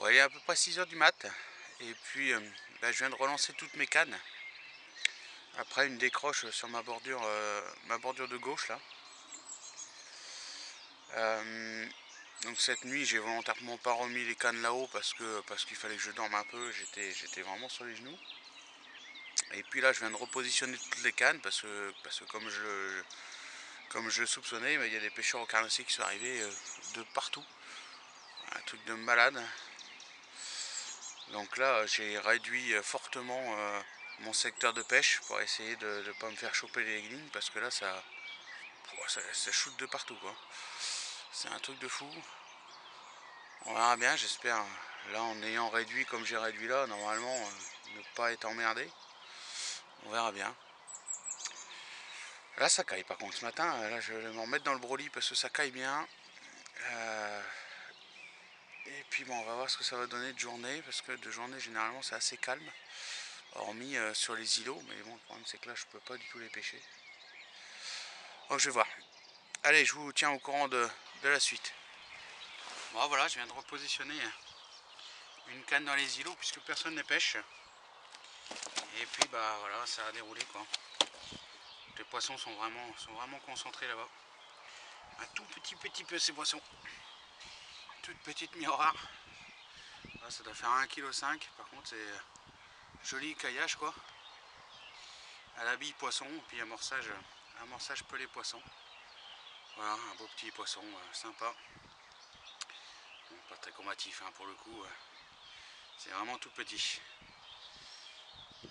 Bon, il est à peu près 6 h du mat. Et puis je viens de relancer toutes mes cannes. Après une décroche sur ma bordure de gauche là. Donc cette nuit j'ai volontairement pas remis les cannes là-haut parce qu'il fallait que je dorme un peu, j'étais vraiment sur les genoux. Et puis là je viens de repositionner toutes les cannes parce que comme je le soupçonnais, il y a des pêcheurs au carnassier qui sont arrivés de partout. Un truc de malade. Donc là j'ai réduit fortement mon secteur de pêche pour essayer de ne pas me faire choper les lignes parce que là ça shoot de partout quoi. C'est un truc de fou. On verra bien, j'espère. Là en ayant réduit comme j'ai réduit là, normalement ne pas être emmerdé. On verra bien. Là ça caille par contre ce matin, là je vais m'en remettre dans le broli parce que ça caille bien. Et puis bon on va voir ce que ça va donner de journée, parce que de journée généralement c'est assez calme. Hormis sur les îlots, mais bon le problème c'est que là je peux pas du tout les pêcher. Donc je vais voir. Allez, je vous tiens au courant de la suite. Bon voilà, je viens de repositionner une canne dans les îlots puisque personne ne pêche. Et puis bah voilà, ça a déroulé quoi. Les poissons sont vraiment concentrés là-bas. Un tout petit peu ces poissons. Toute petite miroir. Là, ça doit faire 1,5 kg. Par contre c'est joli caillage quoi. À la bille poisson, puis amorçage pelé poisson. Voilà, un beau petit poisson sympa. Bon, pas très combatif hein, pour le coup. C'est vraiment tout petit.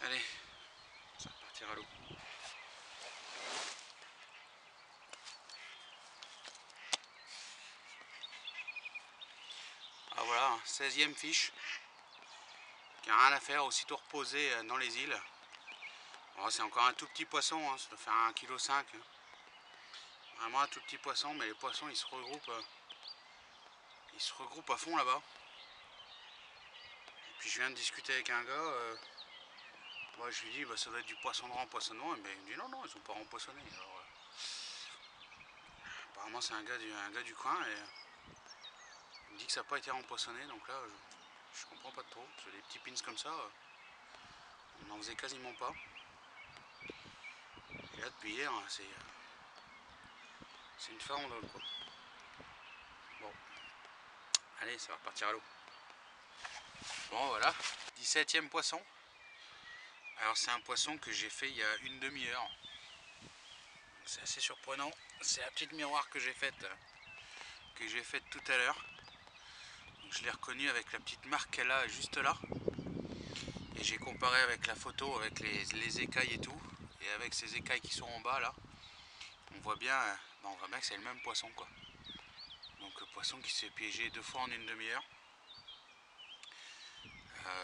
Allez, ça va partir à l'eau. Ah voilà, 16e fiche. Qui n'a rien à faire, aussitôt reposé dans les îles. Oh, c'est encore un tout petit poisson, hein, ça doit faire 1,5 kg. Vraiment un tout petit poisson, mais les poissons ils se regroupent à fond là-bas. Et puis je viens de discuter avec un gars. Moi je lui dis bah, ça doit être du poisson de rempoissonnement, mais il me dit non ils sont pas rempoissonnés. Alors, apparemment c'est un gars du coin et il me dit que ça n'a pas été rempoissonné, donc là je comprends pas trop. Parce que les petits pins comme ça, on n'en faisait quasiment pas. Et là depuis hier c'est une farandole quoi. Bon, allez ça va repartir à l'eau. Bon voilà, 17e poisson. Alors c'est un poisson que j'ai fait il y a une demi-heure. C'est assez surprenant. C'est la petite miroir que j'ai faite tout à l'heure. Je l'ai reconnu avec la petite marque qu'elle a juste là. Et j'ai comparé avec la photo, avec les écailles et tout. Et avec ces écailles qui sont en bas là, on voit bien que c'est le même poisson quoi. Donc le poisson qui s'est piégé 2 fois en une demi-heure.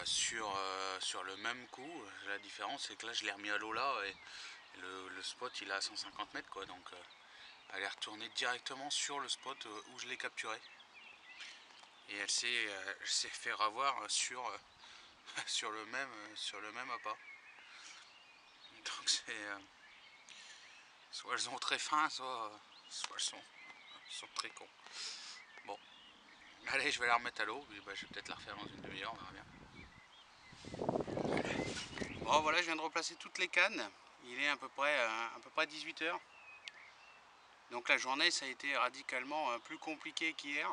Sur le même coup, la différence c'est que là je l'ai remis à l'eau là et le spot il est à 150 mètres quoi, donc elle est retournée directement sur le spot où je l'ai capturé et elle s'est fait ravoir sur le même appât. Donc c'est soit elles sont très fins, soit elles sont très cons. Bon, allez, je vais la remettre à l'eau, je vais peut-être la refaire dans une demi-heure, on verra bien. Bon voilà, je viens de replacer toutes les cannes. Il est à peu près 18 h. Donc la journée ça a été radicalement plus compliqué qu'hier.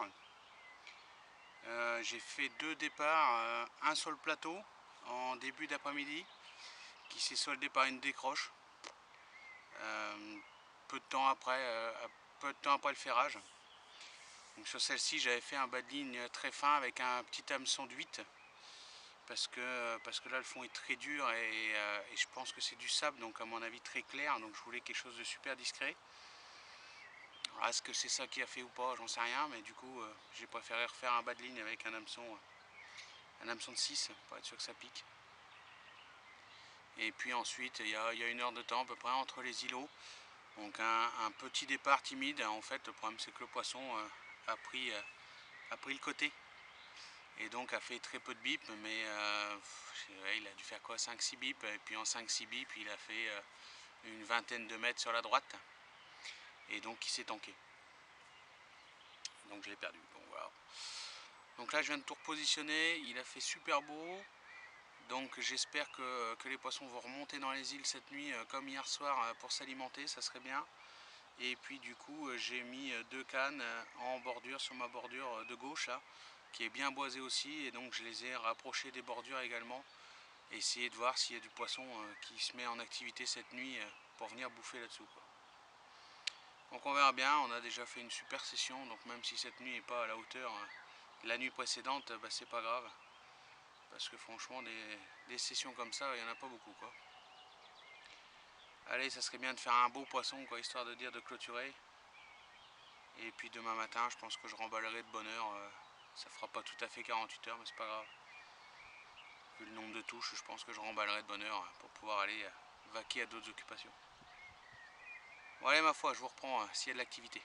J'ai fait 2 départs, un sur le plateau en début d'après-midi qui s'est soldé par une décroche peu de temps après le ferrage. Donc sur celle-ci j'avais fait un bas de ligne très fin avec un petit hameçon de 8 parce que là le fond est très dur et je pense que c'est du sable, donc à mon avis très clair, donc je voulais quelque chose de super discret. Alors, est-ce que c'est ça qui a fait ou pas, j'en sais rien, mais du coup j'ai préféré refaire un bas de ligne avec un hameçon de 6 pour être sûr que ça pique. Et puis ensuite il y a 1 heure de temps à peu près entre les îlots, donc un petit départ timide. En fait le problème c'est que le poisson a pris le côté et donc a fait très peu de bips, mais il a dû faire quoi, 5-6 bips, et puis en 5-6 bips il a fait une vingtaine de mètres sur la droite et donc il s'est tanké, donc je l'ai perdu. Bon voilà, Donc là je viens de tout repositionner, il a fait super beau. Donc j'espère que les poissons vont remonter dans les îles cette nuit comme hier soir pour s'alimenter, ça serait bien. Et puis du coup j'ai mis 2 cannes en bordure sur ma bordure de gauche là, qui est bien boisée aussi, et donc je les ai rapprochés des bordures également. Et essayer de voir s'il y a du poisson qui se met en activité cette nuit pour venir bouffer là-dessous, quoi. Donc on verra bien, on a déjà fait une super session, donc même si cette nuit n'est pas à la hauteur de la nuit précédente, bah, c'est pas grave. Parce que franchement des sessions comme ça, il n'y en a pas beaucoup, quoi. Allez, ça serait bien de faire un beau poisson, quoi, histoire de dire de clôturer. Et puis demain matin, je pense que je remballerai de bonne heure. Ça fera pas tout à fait 48 heures, mais c'est pas grave. Vu le nombre de touches, je pense que je remballerai de bonne heure pour pouvoir aller vaquer à d'autres occupations. Bon allez, ma foi, je vous reprends s'il y a de l'activité.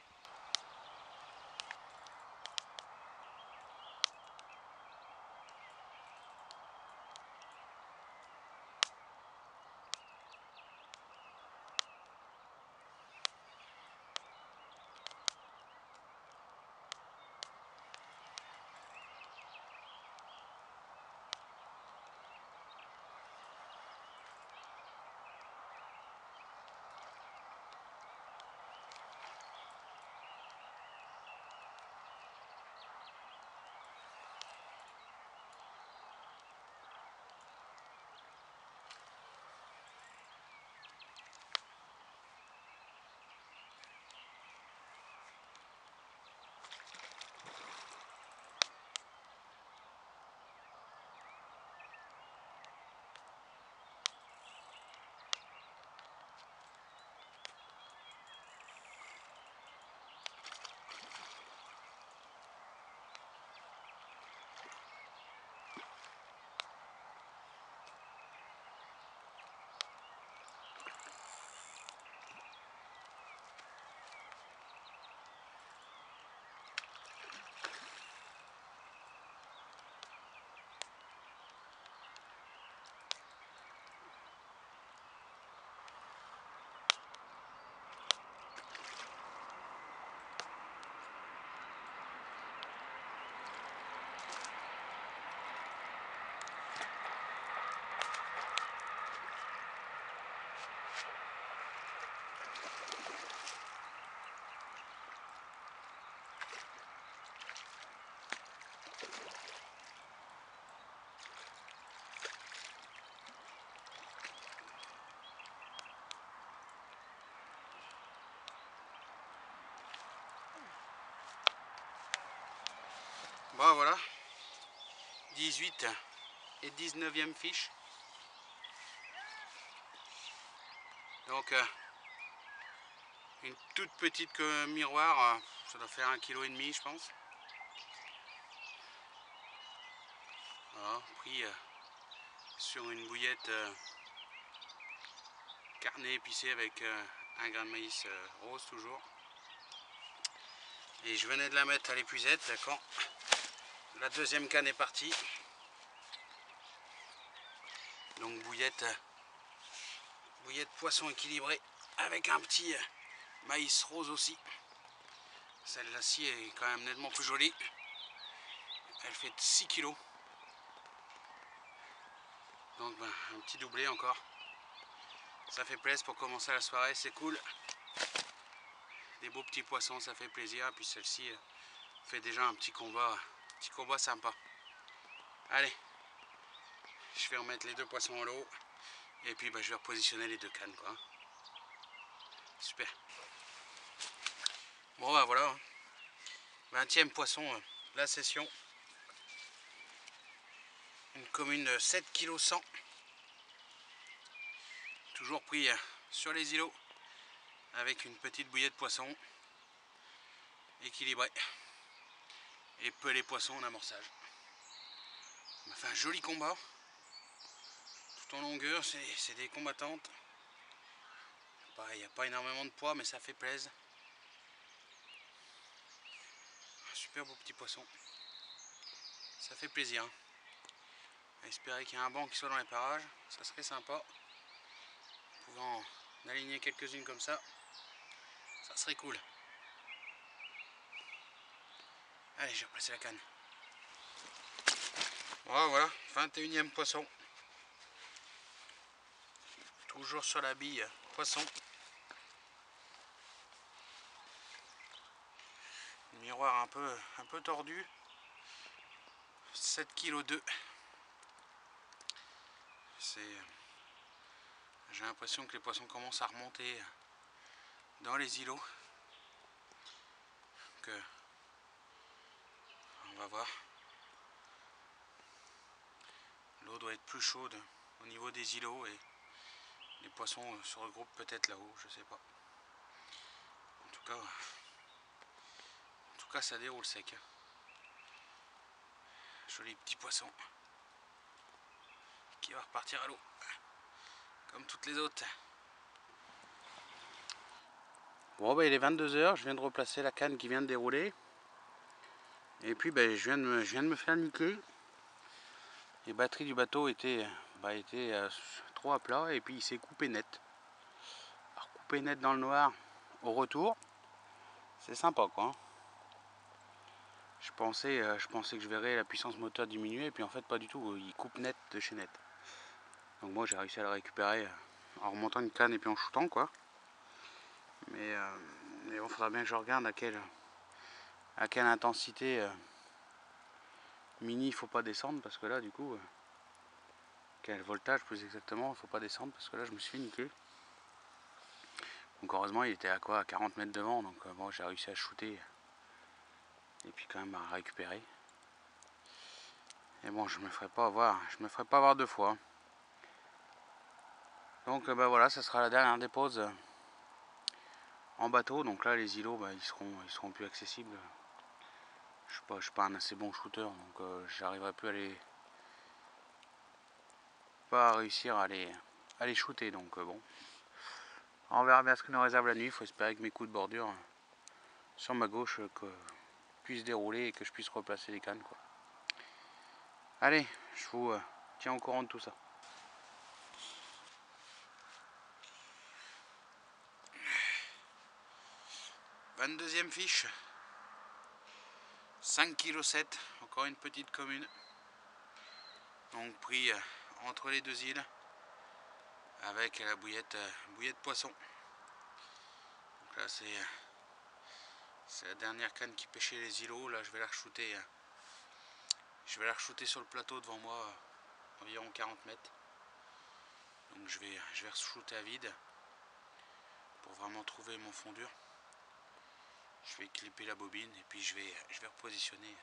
Bon voilà, 18 et 19e fiche. Donc une toute petite miroir, ça doit faire 1,5 kg je pense. Voilà, pris sur une bouillette carnet épicé avec un grain de maïs rose toujours. Et je venais de la mettre à l'épuisette quand la deuxième canne est partie. Donc bouillette poisson équilibré avec un petit maïs rose aussi. Celle-là-ci est quand même nettement plus jolie. Elle fait 6 kg. Donc ben, un petit doublé encore. Ça fait plaisir pour commencer la soirée, c'est cool. Des beaux petits poissons, ça fait plaisir. Et puis celle-ci fait déjà un petit combat sympa. Allez, je vais remettre les deux poissons à l'eau. Et puis bah, je vais repositionner les deux cannes, quoi. Super. Bon bah voilà. 20e poisson, la session. Une commune de 7,1 kg. Toujours pris sur les îlots. Avec une petite bouillée de poisson. Équilibrée. Et peu les poissons en amorçage. On a fait un joli combat. Tout en longueur, c'est des combattantes. Il n'y a pas énormément de poids, mais ça fait plaisir. Un super beau petit poisson. Ça fait plaisir. On va espérer qu'il y ait un banc qui soit dans les parages. Ça serait sympa. Pouvant en aligner quelques-unes comme ça. Ça serait cool. Allez, je vais replacer la canne. Oh, voilà, 21e poisson. Toujours sur la bille poisson. Miroir un peu tordu. 7 kg 2. J'ai l'impression que les poissons commencent à remonter dans les îlots. Donc, on va voir. L'eau doit être plus chaude au niveau des îlots et les poissons se regroupent peut-être là-haut, je sais pas. En tout cas ça déroule sec. Joli petit poisson qui va repartir à l'eau comme toutes les autres. Bon, bah, il est 22 h, je viens de replacer la canne qui vient de dérouler. Et puis je viens de me faire niquer. Les batteries du bateau étaient trop à plat et puis il s'est coupé net. Alors, coupé net dans le noir au retour, c'est sympa quoi. Je pensais que je verrais la puissance moteur diminuer et puis en fait pas du tout, il coupe net de chez net. Donc moi j'ai réussi à le récupérer en remontant une canne et puis en shootant quoi. Mais bon, faudra bien que je regarde à quelle intensité mini il faut pas descendre parce que là du coup quel voltage plus exactement il faut pas descendre parce que là je me suis niqué. Donc heureusement il était à quoi, à 40 mètres devant, donc bon j'ai réussi à shooter et puis quand même à récupérer. Et bon je me ferai pas avoir deux fois. Donc voilà, ça sera la dernière dépose en bateau. Donc là les îlots ils seront plus accessibles. Je suis pas un assez bon shooter, donc j'arriverai plus à réussir à les shooter. Donc bon, on verra bien ce que nous réserve la nuit. Il faut espérer que mes coups de bordure sur ma gauche puissent dérouler et que je puisse replacer les cannes quoi. Allez, je vous tiens au courant de tout ça. 22e fiche, 5 kg 7, encore une petite commune. Donc pris entre les deux îles avec la bouillette poisson. Donc là c'est la dernière canne qui pêchait les îlots. Là je vais la re-shooter. Je vais la re-shooter sur le plateau devant moi, environ 40 mètres. Donc je vais re-shooter à vide pour vraiment trouver mon fond dur. Je vais clipper la bobine et puis je vais repositionner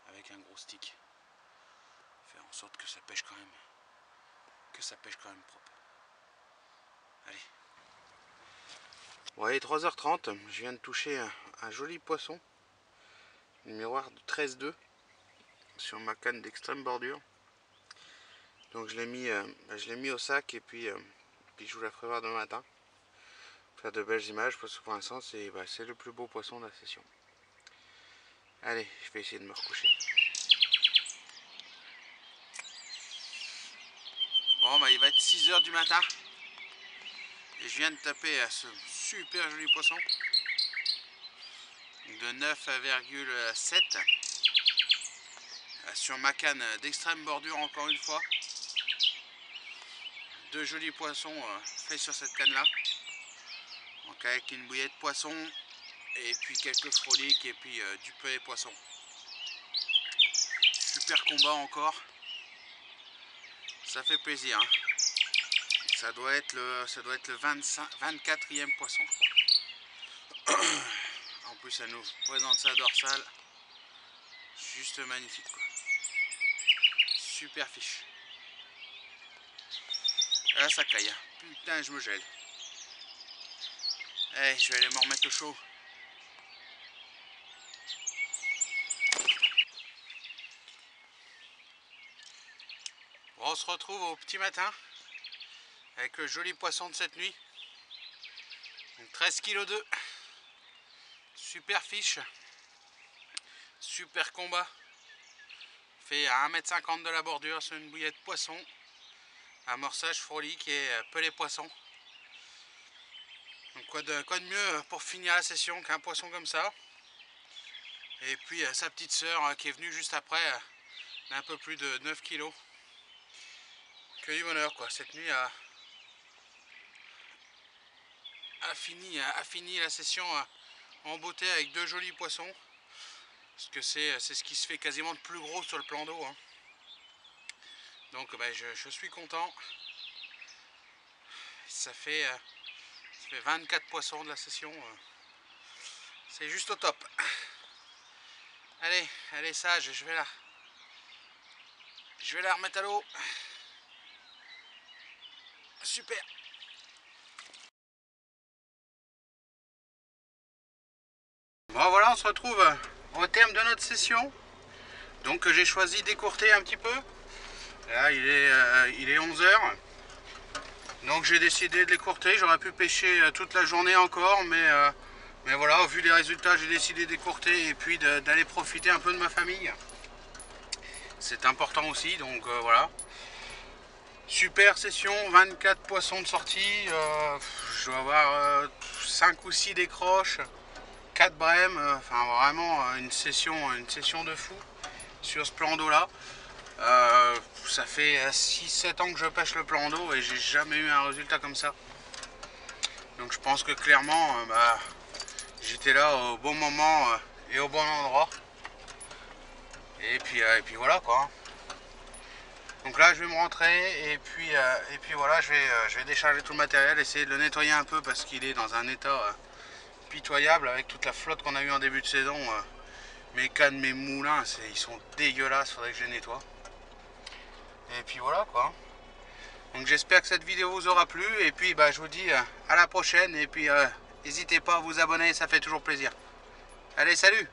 avec un gros stick. Faire en sorte que ça pêche quand même propre. Allez. Bon, allez, 3h30, je viens de toucher un joli poisson. Un miroir de 13,2 sur ma canne d'extrême bordure. Donc je l'ai mis au sac et puis je vous la ferai voir demain matin. Faire de belles images parce que pour l'instant c'est le plus beau poisson de la session. Allez, je vais essayer de me recoucher. Bon il va être 6 h du matin. Et je viens de taper à ce super joli poisson de 9,7 sur ma canne d'extrême bordure encore une fois. Deux jolis poissons faits sur cette canne là. Donc avec une bouillette poisson et puis quelques froliques et puis du pelé poisson. Super combat encore. Ça fait plaisir. Hein. Ça doit être le 24e poisson je crois. En plus ça nous présente sa dorsale. Juste magnifique quoi. Super fiche. Là ça caille. Putain je me gèle. Allez, je vais aller me remettre au chaud. Bon, on se retrouve au petit matin avec le joli poisson de cette nuit. Donc 13 kg 2. Super fiche. Super combat. Fait à 1,50 m de la bordure sur une bouillette poisson. Amorçage frolique et pelé poisson. Donc quoi de mieux pour finir la session qu'un poisson comme ça. Et puis sa petite sœur qui est venue juste après d'un peu plus de 9 kg. Que du bonheur quoi. Cette nuit a fini la session en beauté avec 2 jolis poissons. Parce que c'est ce qui se fait quasiment de plus gros sur le plan d'eau. Hein. Donc bah, je suis content. Ça fait 24 poissons de la session. C'est juste au top. Allez, elle est sage, je vais la remettre à l'eau. Super. Bon voilà, on se retrouve au terme de notre session. Donc j'ai choisi d'écourter un petit peu. Là il est 11 h. Donc j'ai décidé de l'écourter. J'aurais pu pêcher toute la journée encore, mais voilà, au vu des résultats, j'ai décidé d'écourter et puis d'aller profiter un peu de ma famille. C'est important aussi, donc voilà. Super session, 24 poissons de sortie. Je dois avoir 5 ou 6 décroches, 4 brèmes. Enfin vraiment une session de fou sur ce plan d'eau là. Ça fait 6-7 ans que je pêche le plan d'eau et j'ai jamais eu un résultat comme ça. Donc je pense que clairement j'étais là au bon moment et au bon endroit. Et puis voilà quoi. Donc là je vais me rentrer et puis voilà, je vais décharger tout le matériel, essayer de le nettoyer un peu parce qu'il est dans un état pitoyable avec toute la flotte qu'on a eu en début de saison. Mes cannes, mes moulins, ils sont dégueulasses, faudrait que je les nettoie. Et puis voilà quoi. Donc j'espère que cette vidéo vous aura plu et puis je vous dis à la prochaine et puis n'hésitez pas à vous abonner, ça fait toujours plaisir. Allez, salut!